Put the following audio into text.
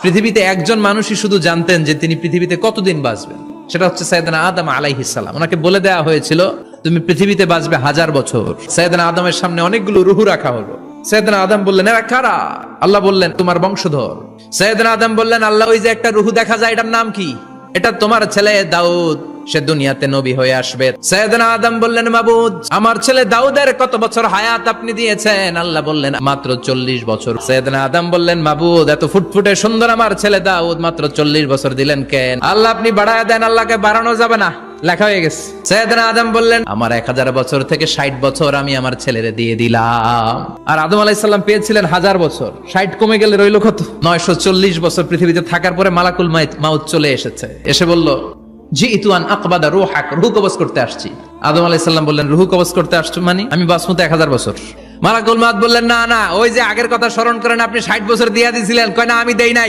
পৃথিবীতে একজন মানুষই শুধু জানতেন যে তিনি পৃথিবীতে কতদিন বাঁচবেন, সেটা হচ্ছে সাইয়েদনা আদম আলাইহিস সালাম। ওনাকে বলে দেওয়া হয়েছিল তুমি পৃথিবীতে বাঁচবে 1000 বছর। সাইয়েদনা আদমের সামনে অনেকগুলো রুহু রাখা হলো। সাইয়েদনা আদম বললেন এরা কারা? আল্লাহ বললেন তোমার বংশধর। সাইয়েদনা আদম বললেন আল্লাহ ওই যে একটা রুহু দেখা যায় এটার নাম কি? এটা তোমার ছেলে দাউদ, সে দুনিয়াতে নবী হয়ে আসবে। সাইয়েদনা আদম বললেন মাবুদ আমার ছেলে দাউদের কত বছর হায়াত আপনি দিয়েছেন? আল্লাহ বললেন মাত্র 40 বছর। সাইয়েদনা আদম বললেন মাবুদ এত ফুটফুটে সুন্দর আমার ছেলে দাউদ মাত্র 40 বছর দিলেন কেন? আল্লাহ আপনি বাড়ায় দেন, আল্লাহকে বাড়ানো যাবে না, লেখা হয়ে গেছে। সাইয়েদনা আদম বললেন আমার 1000 বছর থেকে 60 বছর আমি আমার ছেলেরে দিয়ে দিলাম। আর আদম আলাইহিস সালাম পেয়েছিলেন 1000 বছর, 60 কমে গেলে রইল কত? 940 বছর পৃথিবীতে থাকার পরে মালাকুল মাউত চলে এসেছে, এসে বলল জিইতু আন আকবাদা রূহাক, রূহ কবজ করতে আসছি। আদম আলাইহিস সালাম বললেন রূহ কবজ করতে আসছো মানে? আমি বাঁচবো তো 1000 বছর। মালাকুল মাউত বললেন না না, ওই যে আগের কথা স্মরণ করেন, আপনি 60 বছর দিয়ে দিয়েছিলেন। কয় না আমি দেই নাই।